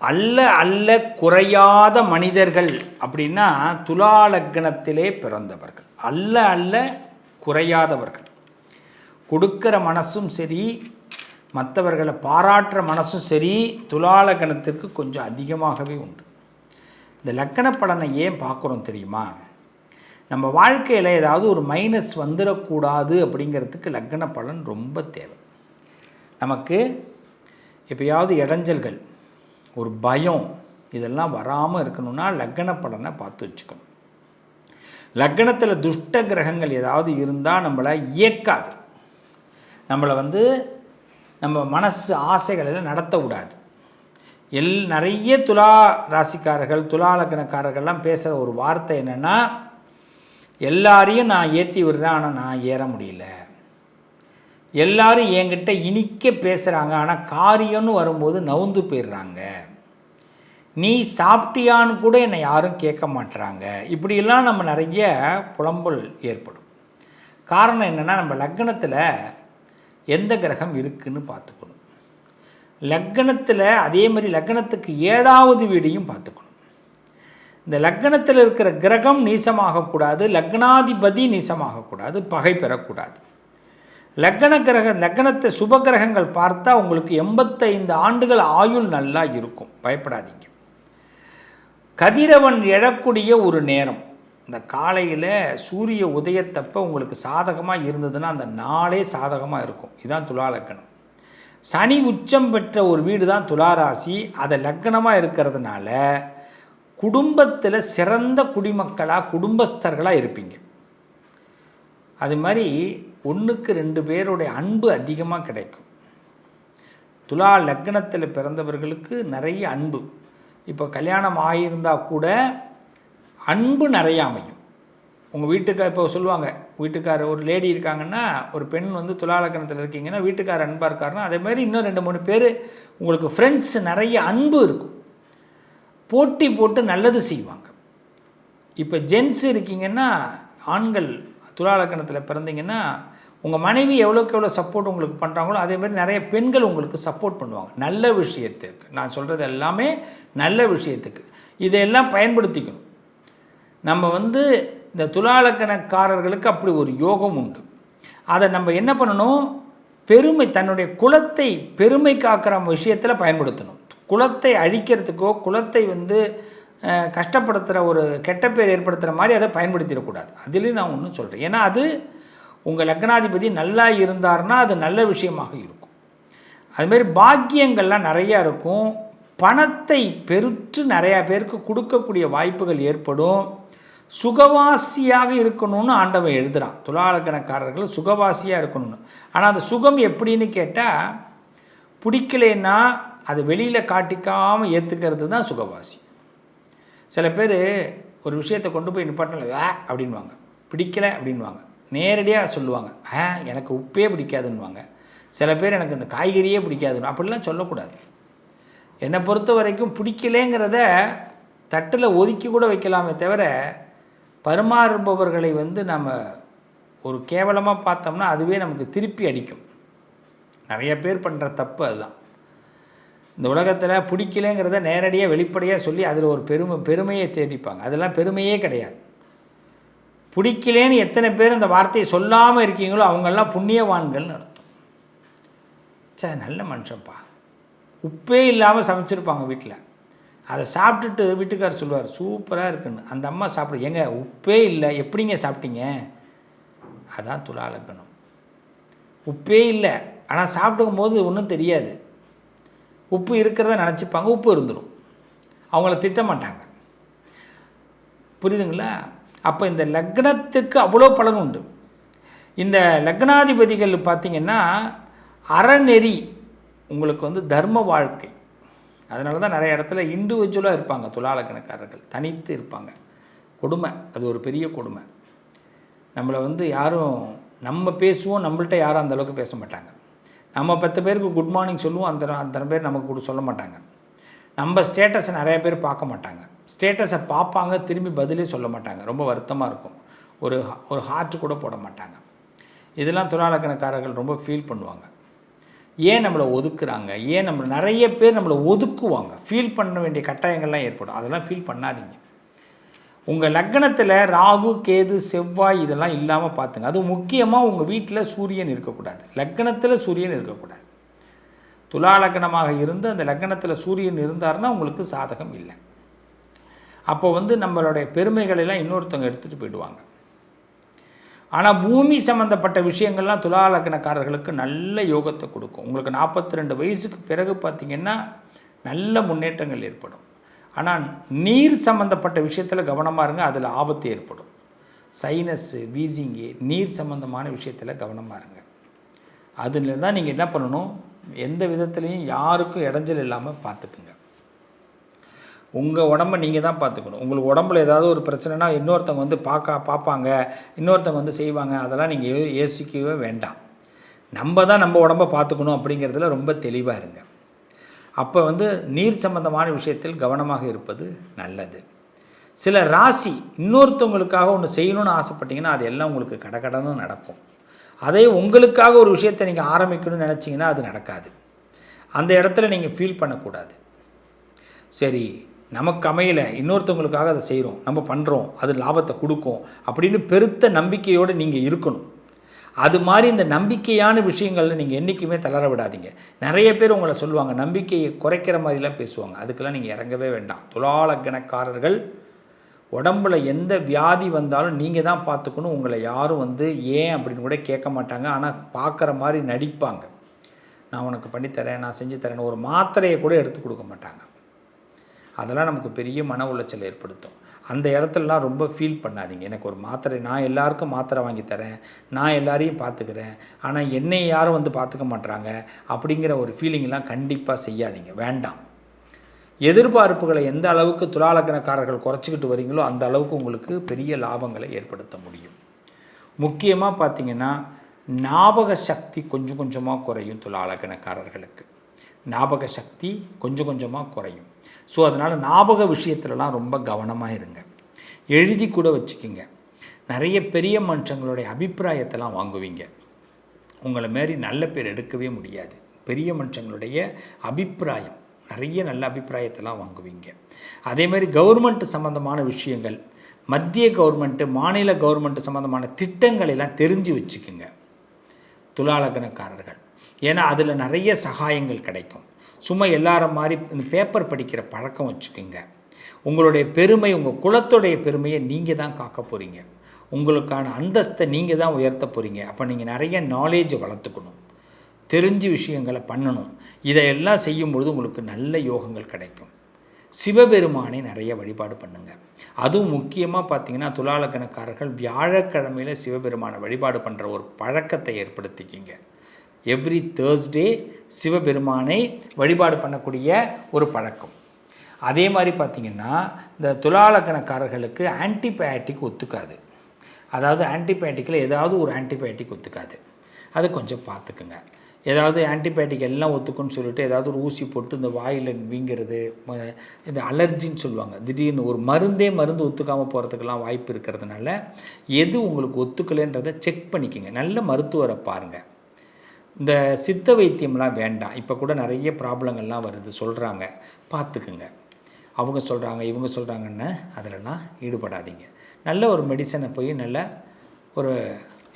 அல்ல அல்ல குறையாத மனிதர்கள் அப்படின்னா துலா லக்னத்திலே பிறந்தவர்கள். அல்ல அல்ல குறையாதவர்கள். கொடுக்கிற மனசும் சரி, மற்றவர்களை பாராட்டுற மனசும் சரி, துலா லக்னத்திற்கு கொஞ்சம் அதிகமாகவே உண்டு. இந்த லக்கண பலனை ஏன் பார்க்குறோம் தெரியுமா? நம்ம வாழ்க்கையில் ஏதாவது ஒரு மைனஸ் வந்துடக்கூடாது அப்படிங்கிறதுக்கு லக்கண பலன் ரொம்ப தேவை. நமக்கு எப்பயாவது இடைஞ்சல்கள், ஒரு பயம், இதெல்லாம் வராமல் இருக்கணும்னா லக்கண பலனை பார்த்து வச்சுக்கணும். லக்கணத்தில் துஷ்ட கிரகங்கள் ஏதாவது இருந்தால் நம்மளை இயக்காது, நம்மளை நம்ம மனசு ஆசைகளில் நடத்த விடாது. நிறைய துலா ராசிக்காரர்கள், துலா லக்னக்காரர்கள்லாம் பேசுகிற ஒரு வார்த்தை என்னென்னா, எல்லாரையும் நான் ஏற்றி விடுறேன், ஆனால் நான் ஏற முடியல. எல்லாரும் என்கிட்ட இனிக்க பேசுகிறாங்க, ஆனால் காரியம்னு வரும்போது நவுந்து போயிடுறாங்க. நீ சாப்பிட்டியான்னு கூட என்னை யாரும் கேட்க மாட்டுறாங்க. இப்படியெல்லாம் நம்ம நிறைய புலம்பல் ஏற்படும். காரணம் என்னென்னா, நம்ம லக்னத்தில் எந்த கிரகம் இருக்குதுன்னு பார்த்துக்கணும். லக்னத்தில் அதே மாதிரி லக்னத்துக்கு 7வது வீடையும் பார்த்துக்கணும். இந்த லக்னத்தில் இருக்கிற கிரகம் நீசமாகக்கூடாது, லக்னாதிபதி நீசமாகக்கூடாது, பகை பெறக்கூடாது. லக்னத்தை சுப கிரகங்கள் பார்த்தா உங்களுக்கு 85 ஆண்டுகள் ஆயுள் நல்லா இருக்கும், பயப்படாதீங்க. கதிரவன் எழக்கூடிய ஒரு நேரம், இந்த காலையில் சூரிய உதயத்தப்போ உங்களுக்கு சாதகமாக இருந்ததுன்னா அந்த நாளே சாதகமாக இருக்கும். இதுதான் துலா லக்னம். சனி உச்சம் பெற்ற ஒரு வீடு தான் துளாராசி. அதை லக்னமாக இருக்கிறதுனால குடும்பத்தில் சிறந்த குடிமக்களாக, குடும்பஸ்தர்களாக இருப்பீங்க. அது மாதிரி 1க்கு 2 பேருடைய அன்பு அதிகமாக கிடைக்கும். துலா லக்னத்தில் பிறந்தவர்களுக்கு நிறைய அன்பு. இப்போ கல்யாணம் ஆகியிருந்தால் கூட அன்பு நிறைய அமையும். உங்கள் வீட்டுக்கார் இப்போ சொல்லுவாங்க, வீட்டுக்காரர் ஒரு லேடி இருக்காங்கன்னா, ஒரு பெண் துலா லக்னத்தில் இருக்கீங்கன்னா வீட்டுக்காரர் அன்பாக இருக்காருன்னா, அதேமாதிரி இன்னும் 2-3 பேர் உங்களுக்கு ஃப்ரெண்ட்ஸ் நிறைய அன்பு இருக்கும். போட்டி போட்டு நல்லது செய்வாங்க. இப்போ ஜென்ஸ் இருக்கீங்கன்னா, ஆண்கள் துலா லக்னத்தில் பிறந்தீங்கன்னா, உங்கள் மனைவி எவ்வளோக்கு எவ்வளோ சப்போர்ட் உங்களுக்கு பண்ணுறாங்களோ அதேமாதிரி நிறைய பெண்கள் உங்களுக்கு சப்போர்ட் பண்ணுவாங்க நல்ல விஷயத்துக்கு. நான் சொல்கிறது எல்லாமே நல்ல விஷயத்துக்கு. இதையெல்லாம் பயன்படுத்திக்கணும். நம்ம இந்த துலா லக்னக்காரர்களுக்கு அப்படி ஒரு யோகம் உண்டு. அதை நம்ம என்ன பண்ணணும், பெருமை, தன்னுடைய குலத்தை பெருமை காக்கிற விஷயத்தில் பயன்படுத்தணும். குலத்தை அழிக்கிறதுக்கோ குலத்தை கஷ்டப்படுத்துகிற ஒரு கெட்ட பேர் ஏற்படுத்துகிற மாதிரி அதை பயன்படுத்திடக்கூடாது. அதுலேயும் நான் ஒன்று சொல்கிறேன். ஏன்னா அது உங்கள் லக்னாதிபதி நல்லா இருந்தார்னா அது நல்ல விஷயமாக இருக்கும். அதுமாரி பாக்கியங்கள்லாம் நிறையா இருக்கும். பணத்தை பெருற்று நிறையா பேருக்கு கொடுக்கக்கூடிய வாய்ப்புகள் ஏற்படும். சுகவாசியாக இருக்கணும்னு ஆண்டவன் எழுதுகிறான். துலா லக்னக்காரர்கள் சுகவாசியாக இருக்கணும்னு. ஆனால் அந்த சுகம் எப்படின்னு கேட்டால், பிடிக்கலைன்னா அது வெளியில் காட்டிக்காமல் ஏற்றுக்கிறது தான் சுகவாசி. சில பேர் ஒரு விஷயத்தை கொண்டு போய் நிப்பாட்டினால அப்படின்வாங்க, பிடிக்கலை அப்படின்வாங்க, நேரடியாக சொல்லுவாங்க. எனக்கு உப்பே பிடிக்காதுன்னுவாங்க. சில பேர் எனக்கு இந்த காய்கறியே பிடிக்காதுன்னு. அப்படிலாம் சொல்லக்கூடாது. என்னை பொறுத்த வரைக்கும் பிடிக்கலேங்கிறத தட்டில் ஒதுக்கி கூட வைக்கலாமே தவிர, பரிமாறுபவர்களை நம்ம ஒரு கேவலமாக பார்த்தோம்னா அதுவே நமக்கு திருப்பி அடிக்கும். நிறைய பேர் பண்ணுற தப்பு அதுதான். இந்த உலகத்தில் பிடிக்கலேங்கிறத நேரடியாக வெளிப்படையாக சொல்லி அதில் ஒரு பெருமையை தேடிப்பாங்க. அதெல்லாம் பெருமையே கிடையாது. பிடிக்கலேன்னு எத்தனை பேர் அந்த வார்த்தையை சொல்லாமல் இருக்கீங்களோ அவங்கெல்லாம் புண்ணியவான்கள்னு அர்த்தம். நல்ல மனுஷன்ப்பா, உப்பே இல்லாமல் சமைச்சிருப்பாங்க வீட்டில். அதை சாப்பிட்டுட்டு வீட்டுக்காரர் சொல்லுவார், சூப்பராக இருக்குன்னு. அந்த அம்மா சாப்பிடு, ஏங்க உப்பே இல்லை, எப்படிங்க சாப்பிட்டீங்க? அதான் துலா லக்னம். உப்பே இல்லை, ஆனால் சாப்பிடும் போது ஒன்றும் தெரியாது. உப்பு இருக்கிறத நினச்சிப்பாங்க, உப்பு இருந்துடும். அவங்கள திட்ட மாட்டாங்க. புரியுதுங்களா? அப்போ இந்த லக்னத்துக்கு அவ்வளோ பலன் உண்டு. இந்த லக்னாதிபதிகள் பார்த்திங்கன்னா அறநெறி உங்களுக்கு தர்ம வாழ்க்கை. அதனால தான் நிறைய இடத்துல இண்டிவிஜுவலாக இருப்பாங்க துலா லக்னக்காரர்கள், தனித்து இருப்பாங்க. கொடுமை, அது ஒரு பெரிய கொடுமை. நம்மளை யாரும் நம்ம பேசுவோம், நம்மள்கிட்ட யாரும் அந்தளவுக்கு பேச மாட்டாங்க. நம்ம 10 பேருக்கு குட் மார்னிங் சொல்லுவோம், அத்தனை பேர் நமக்கு கூட சொல்ல மாட்டாங்க. நம்ம ஸ்டேட்டஸை நிறைய பேர் பார்க்க மாட்டாங்க. ஸ்டேட்டஸை பார்ப்பாங்க, திரும்பி பதிலே சொல்ல மாட்டாங்க. ரொம்ப வருத்தமாக இருக்கும். ஒரு ஹார்ட் கூட போட மாட்டாங்க. இதெல்லாம் துலா லக்னக்காரர்கள் ரொம்ப ஃபீல் பண்ணுவாங்க. ஏன் நம்மளை ஒதுக்குறாங்க, ஏன் நிறைய பேர் நம்மளை ஒதுக்குவாங்க, ஃபீல் பண்ண வேண்டிய கட்டாயங்கள்லாம் ஏற்படும். அதெல்லாம் ஃபீல் பண்ணாதீங்க. உங்கள் லக்னத்தில் ராகு, கேது, செவ்வாய் இதெல்லாம் இல்லாமல் பார்த்துங்க. அதுவும் முக்கியமாக உங்கள் வீட்டில் சூரியன் இருக்கக்கூடாது, லக்னத்தில் சூரியன் இருக்கக்கூடாது. துலா லக்னமாக இருந்து அந்த லக்னத்தில் சூரியன் இருந்தார்னா உங்களுக்கு சாதகம் இல்லை. அப்போ நம்மளுடைய பெருமைகளெல்லாம் இன்னொருத்தவங்க எடுத்துகிட்டு போயிடுவாங்க. ஆனால் பூமி சம்மந்தப்பட்ட விஷயங்கள்லாம் துலா லக்னக்காரர்களுக்கு நல்ல யோகத்தை கொடுக்கும். உங்களுக்கு 42 வயசுக்கு பிறகு பார்த்திங்கன்னா நல்ல முன்னேற்றங்கள் ஏற்படும். ஆனால் நீர் சம்மந்தப்பட்ட விஷயத்தில் கவனமாக இருங்க, அதில் ஆபத்து ஏற்படும். சைனஸ்ஸு, வீசிங்கு, நீர் சம்மந்தமான விஷயத்தில் கவனமாக இருங்க. அதில் தான் நீங்கள் என்ன பண்ணணும், எந்த விதத்துலேயும் யாருக்கும் இடைஞ்சல் இல்லாமல் பார்த்துக்குங்க. உங்கள் உடம்பை நீங்கள் தான் பார்த்துக்கணும். உங்களுக்கு உடம்புல ஏதாவது ஒரு பிரச்சனைனா இன்னொருத்தவங்க பார்ப்பாங்க, இன்னொருத்தவங்க செய்வாங்க, அதெல்லாம் நீங்கள் யோசிக்கவே வேண்டாம். நம்ம தான் நம்ம உடம்பை பார்த்துக்கணும் அப்படிங்கிறதுல ரொம்ப தெளிவாக இருங்க. அப்போ நீர் சம்பந்தமான விஷயத்தில் கவனமாக இருப்பது நல்லது. சில ராசி இன்னொருத்தவங்களுக்காக ஒன்று செய்யணும்னு ஆசைப்பட்டீங்கன்னா அது எல்லாம் உங்களுக்கு கடகடன்னு நடக்கும். அதே உங்களுக்காக ஒரு விஷயத்தை நீங்கள் ஆரம்பிக்கணும்னு நினச்சிங்கன்னா அது நடக்காது. அந்த இடத்துல நீங்கள் ஃபீல் பண்ணக்கூடாது. சரி, நமக்கு அமையலை, இன்னொருத்தவங்களுக்காக அதை செய்கிறோம், நம்ம பண்ணுறோம், அது லாபத்தை கொடுக்கும் அப்படின்னு பெருத்த நம்பிக்கையோடு நீங்கள் இருக்கணும். அது மாதிரி இந்த நம்பிக்கையான விஷயங்களில் நீங்கள் என்றைக்குமே தளர விடாதீங்க. நிறைய பேர் உங்களை சொல்லுவாங்க, நம்பிக்கையை குறைக்கிற மாதிரிலாம் பேசுவாங்க. அதுக்கெல்லாம் நீங்கள் இறங்கவே வேண்டாம். துலா லக்னக்காரர்கள் உடம்புல எந்த வியாதி வந்தாலும் நீங்கள் தான் பார்த்துக்கணும். உங்களை யாரும் ஏன் அப்படின்னு கூட கேட்க மாட்டாங்க. ஆனால் பார்க்குற மாதிரி நடிப்பாங்க. நான் உனக்கு பண்ணித்தரேன், நான் செஞ்சு தரேன்னு ஒரு மாத்திரையை கூட எடுத்து கொடுக்க மாட்டாங்க. அதெல்லாம் நமக்கு பெரிய மன உளைச்சல் ஏற்படுத்தும். அந்த இடத்துலலாம் ரொம்ப ஃபீல் பண்ணாதீங்க. எனக்கு ஒரு மாத்திரை, நான் எல்லாருக்கும் மாத்திரை வாங்கி தரேன், நான் எல்லாரையும் பார்த்துக்கிறேன், ஆனால் என்னை யாரும் பார்த்துக்க மாட்டாங்க அப்படிங்கிற ஒரு ஃபீலிங்லாம் கண்டிப்பாக செய்யாதீங்க, வேண்டாம். எதிர்பார்ப்புகளை எந்த அளவுக்கு துலா லக்னக்காரர்கள் குறைச்சிக்கிட்டு வரீங்களோ அந்த அளவுக்கு உங்களுக்கு பெரிய லாபங்களை ஏற்படுத்த முடியும். முக்கியமாக பார்த்திங்கன்னா ஞாபக சக்தி கொஞ்சம் கொஞ்சமாக குறையும். துலா லக்னக்காரர்களுக்கு ஞாபக சக்தி கொஞ்சம் கொஞ்சமாக குறையும். ஸோ அதனால் ஞாபக விஷயத்துலலாம் ரொம்ப கவனமாக இருங்க. எழுதி கூட வச்சுக்கிங்க. நிறைய பெரிய மனுஷங்களுடைய அபிப்பிராயத்தெல்லாம் வாங்குவீங்க. உங்களை மாரி நல்ல பேர் எடுக்கவே முடியாது. பெரிய மனுஷங்களுடைய அபிப்பிராயம், நிறைய நல்ல அபிப்பிராயத்தெல்லாம் வாங்குவீங்க. அதேமாதிரி கவர்மெண்ட் சம்மந்தமான விஷயங்கள், மத்திய கவர்மெண்ட்டு, மாநில கவர்மெண்ட்டு சம்மந்தமான திட்டங்களெல்லாம் தெரிஞ்சு வச்சுக்குங்க துலா லக்னக்காரர்கள். ஏன்னா அதில் நிறைய சகாயங்கள் கிடைக்கும். சும்மா எல்லாரும் மாதிரி பேப்பர் படிக்கிற பழக்கம் வச்சுக்கோங்க. உங்களுடைய பெருமை, உங்கள் குலத்துடைய பெருமையை நீங்கள் தான் காக்க போகிறீங்க. உங்களுக்கான அந்தஸ்தை நீங்கள் தான் உயர்த்த போகிறீங்க. அப்போ நீங்கள் நிறைய நாலேஜை வளர்த்துக்கணும், தெரிஞ்சு விஷயங்களை பண்ணணும். இதையெல்லாம் செய்யும்பொழுது உங்களுக்கு நல்ல யோகங்கள் கிடைக்கும். சிவபெருமானை நிறைய வழிபாடு பண்ணுங்கள். அதுவும் முக்கியமாக பார்த்திங்கன்னா துலா லக்னக்காரர்கள் வியாழக்கிழமையில் சிவபெருமானை வழிபாடு பண்ணுற ஒரு பழக்கத்தை ஏற்படுத்திக்கிங்க. எவ்ரி தேர்ஸ்டே சிவபெருமானை வழிபாடு பண்ணக்கூடிய ஒரு பழக்கம். அதே மாதிரி பார்த்திங்கன்னா இந்த துலா லக்னக்காரர்களுக்கு ஆன்டிபயாட்டிக் ஒத்துக்காது. அதாவது ஆன்டிபயாட்டிக்கில் ஏதாவது ஒரு ஆன்டிபயாட்டிக் ஒத்துக்காது. அது கொஞ்சம் பார்த்துக்குங்க. ஏதாவது ஆன்டிபயாட்டிக் எல்லாம் ஒத்துக்குன்னு சொல்லிட்டு ஏதாவது ஒரு ஊசி போட்டு இந்த வாயில் வீங்கிறது, இந்த அலர்ஜின்னு சொல்லுவாங்க, திடீர்னு ஒரு மருந்து ஒத்துக்காமல் போகிறதுக்கெல்லாம் வாய்ப்பு இருக்கிறதுனால எது உங்களுக்கு ஒத்துக்கலைன்றதை செக் பண்ணிக்கோங்க. நல்ல மருத்துவரை பாருங்கள். இந்த சித்த வைத்தியம்லாம் வேண்டாம். இப்போ கூட நிறைய ப்ராப்ளங்கள்லாம் வருது, சொல்கிறாங்க, பார்த்துக்குங்க. அவங்க சொல்கிறாங்க, இவங்க சொல்கிறாங்கன்னு அதிலலாம் ஈடுபடாதீங்க. நல்ல ஒரு மெடிசனை போய் நல்ல ஒரு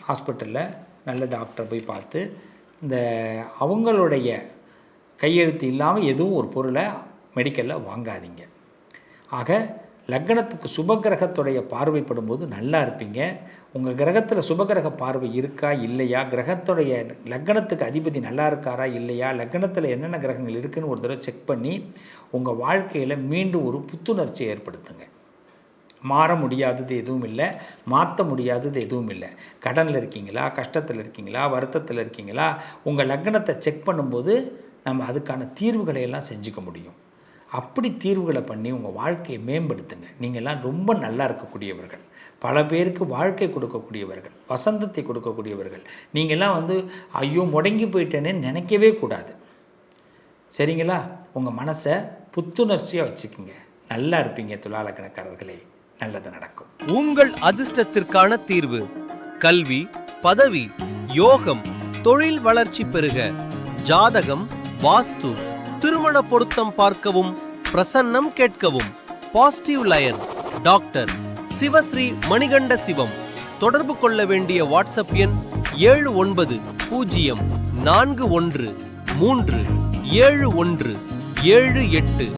ஹாஸ்பிட்டலில் நல்ல டாக்டரை போய் பார்த்து, இந்த அவங்களுடைய கையெழுத்து இல்லாமல் எதுவும் ஒரு பொருளை மெடிக்கலில் வாங்காதீங்க. ஆக லக்னத்துக்கு சுபகிரகத்துடைய பார்வைப்படும் போது நல்லா இருப்பீங்க. உங்கள் கிரகத்தில் சுபகிரக பார்வை இருக்கா இல்லையா, கிரகத்துடைய லக்னத்துக்கு அதிபதி நல்லா இருக்காரா இல்லையா, லக்னத்தில் என்னென்ன கிரகங்கள் இருக்குதுன்னு ஒரு தடவை செக் பண்ணி உங்கள் வாழ்க்கையில் மீண்டும் ஒரு புத்துணர்ச்சியை ஏற்படுத்துங்க. மாற முடியாதது எதுவும் இல்லை, மாற்ற முடியாதது எதுவும் இல்லை. கடனில் இருக்கீங்களா, கஷ்டத்தில் இருக்கீங்களா, வருத்தத்தில் இருக்கீங்களா, உங்கள் லக்னத்தை செக் பண்ணும்போது நம்ம அதுக்கான தீர்வுகளை எல்லாம் செஞ்சுக்க முடியும். அப்படி தீர்வுகளை பண்ணி உங்கள் வாழ்க்கையை மேம்படுத்துங்க. நீங்கள்லாம் ரொம்ப நல்லா இருக்கக்கூடியவர்கள், பல பேருக்கு வாழ்க்கை கொடுக்கக்கூடியவர்கள், வசந்தத்தை கொடுக்கக்கூடியவர்கள். நீங்கள்லாம் ஐயோ முடங்கி போயிட்டேன்னு நினைக்கவே கூடாது. சரிங்களா? உங்கள் மனசை புத்துணர்ச்சியாக வச்சுக்கோங்க. நல்லா இருப்பீங்க துலா லக்னக்காரர்களே. நல்லது நடக்கும். உங்கள் அதிர்ஷ்டத்திற்கான தீர்வு: கல்வி, பதவி, யோகம், தொழில் வளர்ச்சி பெறுக. ஜாதகம், வாஸ்து, திருமண பொருத்தம் பார்க்கவும், பிரசன்னம் கேட்கவும். Positive lion doctor Sivasri Manikanda Sivam. தொடர்பு கொள்ள வேண்டிய வாட்ஸ்அப் எண் 7904137178.